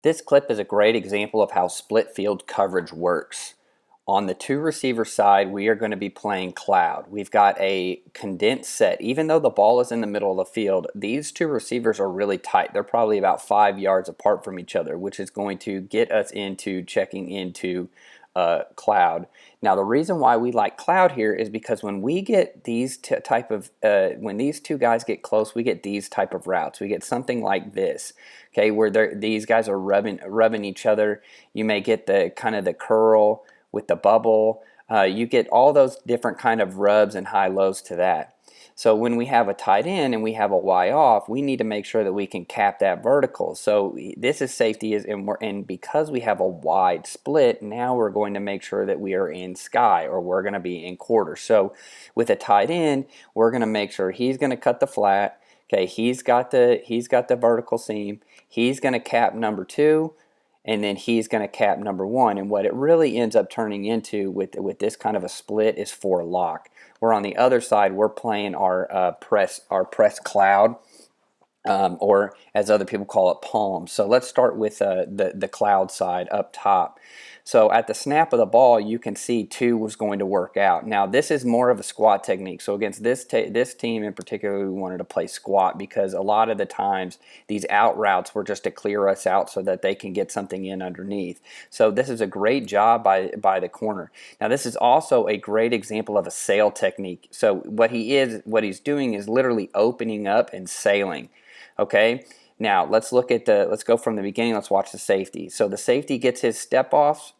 This clip is a great example of how split field coverage works. On the two receiver side, we are going to be playing cloud. We've got a condensed set. Even though the ball is in the middle of the field, these two receivers are really tight. They're probably about 5 yards apart from each other, which is going to get us into checking into cloud. Now, the reason why we like cloud here is because when we get these when these two guys get close, we get these type of routes. We get something like this, okay, where these guys are rubbing each other. You may get the kind of the curl with the bubble. You get all those different kind of rubs and high lows to that. So when we have a tight end and we have a Y off, we need to make sure that we can cap that vertical. So this is safety, and because we have a wide split, now we're going to make sure that we are in sky, or we're going to be in quarter. So with a tight end, we're going to make sure he's going to cut the flat. Okay, he's got the vertical seam. He's going to cap number 2. And then he's going to cap number 1. And what it really ends up turning into with this kind of a split is 4 lock. Where on the other side, we're playing our press cloud, or as other people call it, palm. So let's start with the cloud side up top. So at the snap of the ball, you can see 2 was going to work out. Now this is more of a squat technique. So against this team in particular, we wanted to play squat because a lot of the times these out routes were just to clear us out so that they can get something in underneath. So this is a great job by the corner. Now this is also a great example of a sail technique. So what he's doing is literally opening up and sailing. Okay, now let's go from the beginning. Let's watch the safety. So the safety gets his step offs.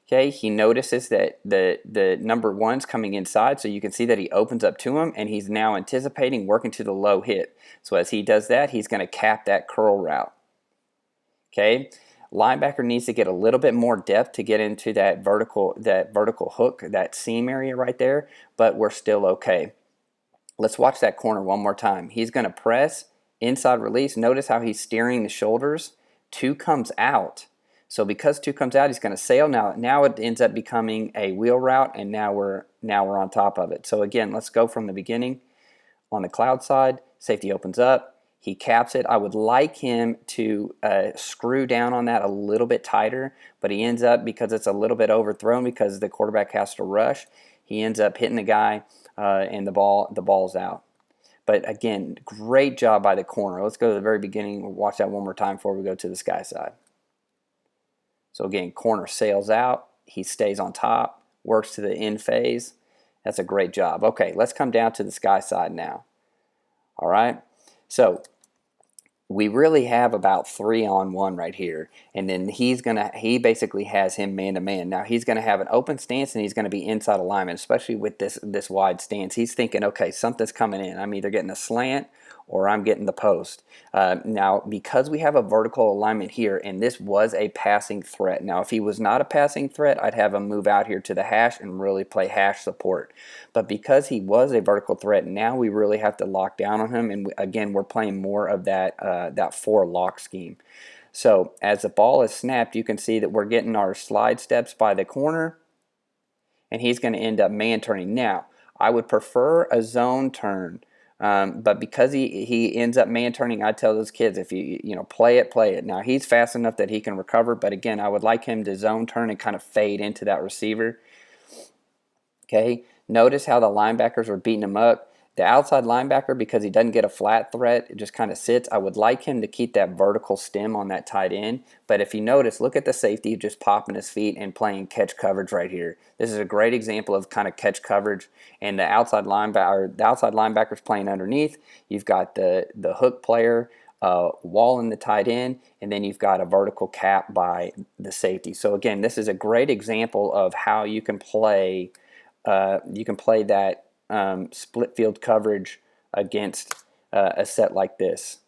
Okay, he notices that the number 1's coming inside, so you can see that he opens up to him, and he's now anticipating working to the low hit. So as he does that, he's going to cap that curl route. Okay, linebacker needs to get a little bit more depth to get into that vertical hook, that seam area right there, but we're still okay. Let's watch that corner one more time. He's going to press. Inside release, notice how he's steering the shoulders. 2 comes out. So because 2 comes out, he's going to sail. Now it ends up becoming a wheel route, and now we're on top of it. So again, let's go from the beginning. On the cloud side, safety opens up. He caps it. I would like him to screw down on that a little bit tighter, but he ends up, because it's a little bit overthrown because the quarterback has to rush, he ends up hitting the guy, and the ball's out. But again, great job by the corner. Let's go to the very beginning. We'll watch that one more time before we go to the sky side. So again, corner sails out. He stays on top, works to the end phase. That's a great job. Okay, let's come down to the sky side now. All right. So we really have about 3-on-1 right here, and then he basically has him man-to-man. Now he's gonna have an open stance, and he's gonna be inside alignment, especially with this wide stance. He's thinking, okay, something's coming in. I'm either getting a slant or I'm getting the post. Now, because we have a vertical alignment here, and this was a passing threat. Now, if he was not a passing threat, I'd have him move out here to the hash and really play hash support. But because he was a vertical threat, now we really have to lock down on him. And again, we're playing more of that 4 lock scheme. So as the ball is snapped, you can see that we're getting our slide steps by the corner, and he's going to end up man turning. Now, I would prefer a zone turn. But because he ends up man turning, I tell those kids, if you play it. Now he's fast enough that he can recover, but again, I would like him to zone turn and kind of fade into that receiver. Okay, notice how the linebackers are beating him up. The outside linebacker, because he doesn't get a flat threat, it just kind of sits. I would like him to keep that vertical stem on that tight end. But if you notice, look at the safety just popping his feet and playing catch coverage right here. This is a great example of kind of catch coverage. And the outside linebacker's playing underneath. You've got the hook player walling the tight end, and then you've got a vertical cap by the safety. So again, this is a great example of how you can play that split field coverage against a set like this.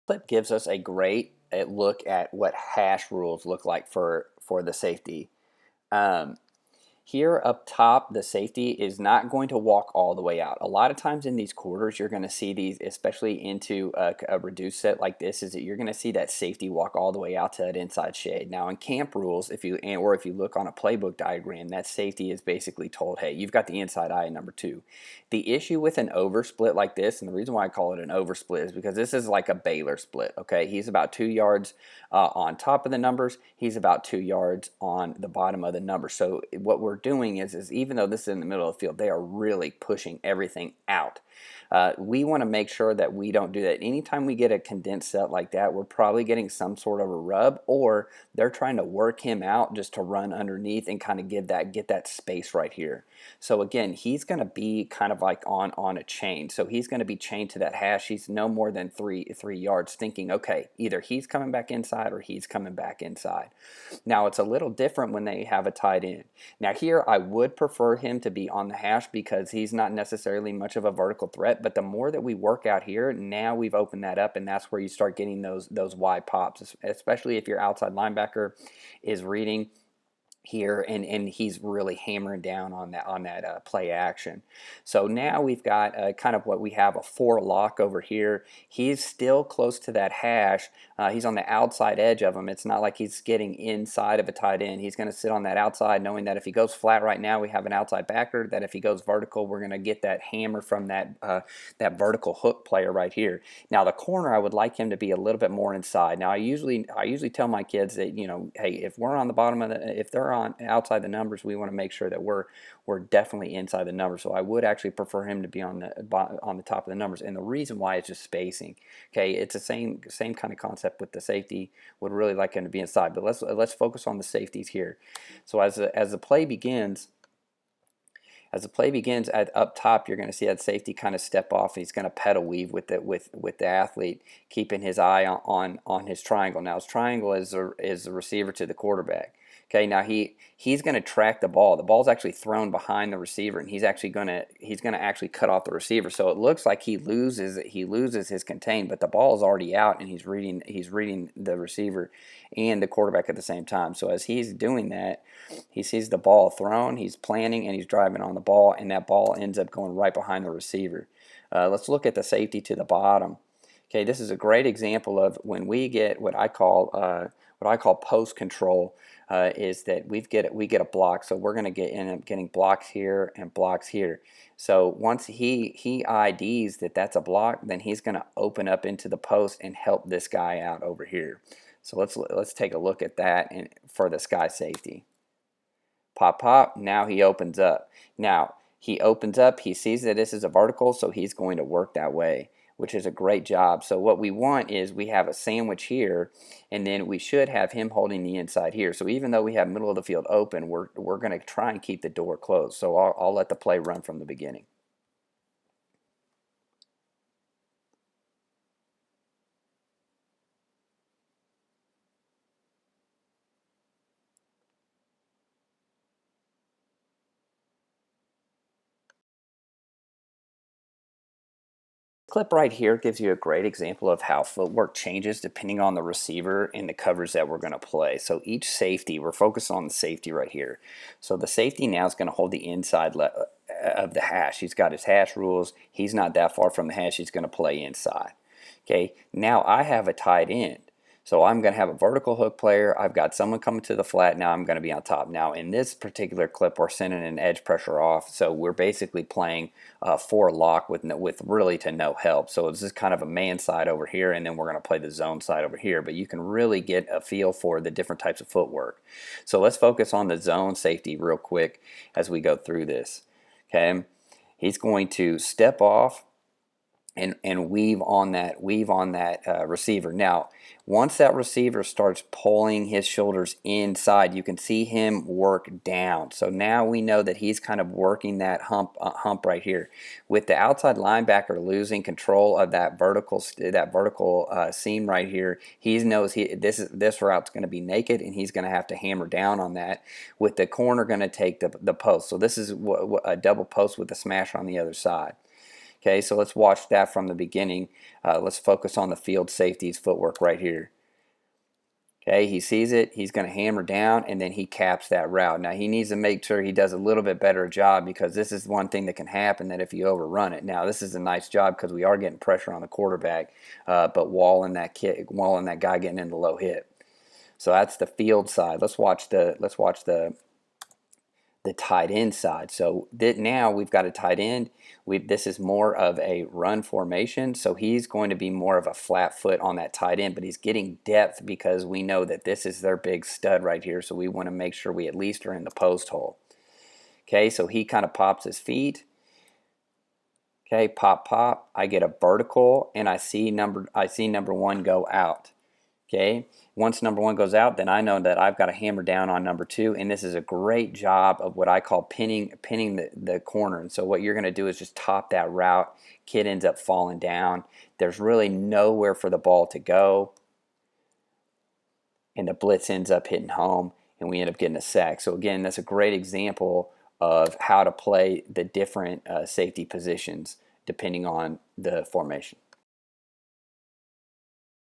Clip gives us a great look at what hash rules look like for the safety. Here up top, the safety is not going to walk all the way out. A lot of times in these quarters, you're going to see these, especially into a reduced set like this, is that you're going to see that safety walk all the way out to that inside shade. Now in camp rules, if you look on a playbook diagram, that safety is basically told, hey, you've got the inside eye in number 2. The issue with an oversplit like this, and the reason why I call it an oversplit is because this is like a Baylor split. Okay, he's about 2 yards on top of the numbers. He's about 2 yards on the bottom of the numbers. So what we're doing is even though this is in the middle of the field, they are really pushing everything out. We want to make sure that we don't do that. Anytime we get a condensed set like that, we're probably getting some sort of a rub, or they're trying to work him out just to run underneath and kind of get that space right here. So again, he's going to be kind of like on a chain. So he's going to be chained to that hash. He's no more than three yards, thinking, okay, either he's coming back inside or he's coming back inside. Now it's a little different when they have a tight end. Now here I would prefer him to be on the hash because he's not necessarily much of a vertical threat, but the more that we work out here, now we've opened that up, and that's where you start getting those wide pops, especially if your outside linebacker is reading here and he's really hammering down on that play action. So now we've got kind of what we have, a 4 lock over here. He's still close to that hash. He's on the outside edge of him. It's not like he's getting inside of a tight end. He's going to sit on that outside, knowing that if he goes flat right now, we have an outside backer, that if he goes vertical, we're going to get that hammer from that vertical hook player right here. Now the corner, I would like him to be a little bit more inside. Now I usually tell my kids that, you know, hey, if we're on the bottom of if they're on outside the numbers, we want to make sure that we're definitely inside the numbers. So I would actually prefer him to be on the top of the numbers, and the reason why is just spacing. Okay, it's the same kind of concept with the safety. Would really like him to be inside, but let's focus on the safeties here. So as the play begins. As the play begins up top, you're going to see that safety kind of step off. He's going to pedal weave with the athlete, keeping his eye on his triangle. Now his triangle is the receiver to the quarterback. Okay, now he's going to track the ball. The ball's actually thrown behind the receiver, and he's going to actually cut off the receiver. So it looks like he loses his contain, but the ball is already out, and he's reading the receiver and the quarterback at the same time. So as he's doing that, he sees the ball thrown, he's planning, and he's driving on the ball, and that ball ends up going right behind the receiver. Let's look at the safety to the bottom. Okay, this is a great example of when we get what I call post control. Is that we get a block, so we're going to end up getting blocks here and blocks here. So once he IDs that that's a block, then he's going to open up into the post and help this guy out over here. So let's take a look at that for the sky safety. Pop, pop. Now he opens up. Now he opens up. He sees that this is a vertical, so he's going to work that way, which is a great job. So what we want is we have a sandwich here, and then we should have him holding the inside here. So even though we have middle of the field open, we're going to try and keep the door closed. So I'll let the play run from the beginning. Clip right here gives you a great example of how footwork changes depending on the receiver and the coverage that we're going to play. So each safety, we're focused on the safety right here. So the safety now is going to hold the inside of the hash. He's got his hash rules. He's not that far from the hash. He's going to play inside. Okay, now I have a tight end. So I'm going to have a vertical hook player. I've got someone coming to the flat. Now I'm going to be on top. Now in this particular clip, we're sending an edge pressure off. So we're basically playing 4 lock with really to no help. So it's just kind of a man side over here, and then we're going to play the zone side over here. But you can really get a feel for the different types of footwork. So let's focus on the zone safety real quick as we go through this. Okay, he's going to step off and weave on that receiver. Now, once that receiver starts pulling his shoulders inside, you can see him work down. So now we know that he's kind of working that hump right here. With the outside linebacker losing control of that vertical seam right here, he knows this route's going to be naked, and he's going to have to hammer down on that. With the corner going to take the post. So this is a double post with a smash on the other side. Okay, so let's watch that from the beginning. Let's focus on the field safety's footwork right here. Okay, he sees it, he's going to hammer down, and then he caps that route. Now, he needs to make sure he does a little bit better job, because this is one thing that can happen, that if you overrun it. Now, this is a nice job because we are getting pressure on the quarterback, but walling that guy getting into low hit. So that's the field side. Let's watch the tight end side. So now we've got a tight end. This is more of a run formation, so he's going to be more of a flat foot on that tight end, but he's getting depth because we know that this is their big stud right here, so we want to make sure we at least are in the post hole. Okay, so he kind of pops his feet. Okay, pop, pop. I get a vertical, and I see number one go out. Okay, once number one goes out, then I know that I've got to hammer down on number two, and this is a great job of what I call pinning the corner. And so what you're going to do is just top that route. Kid ends up falling down. There's really nowhere for the ball to go, and the blitz ends up hitting home, and we end up getting a sack. So again, that's a great example of how to play the different safety positions depending on the formation.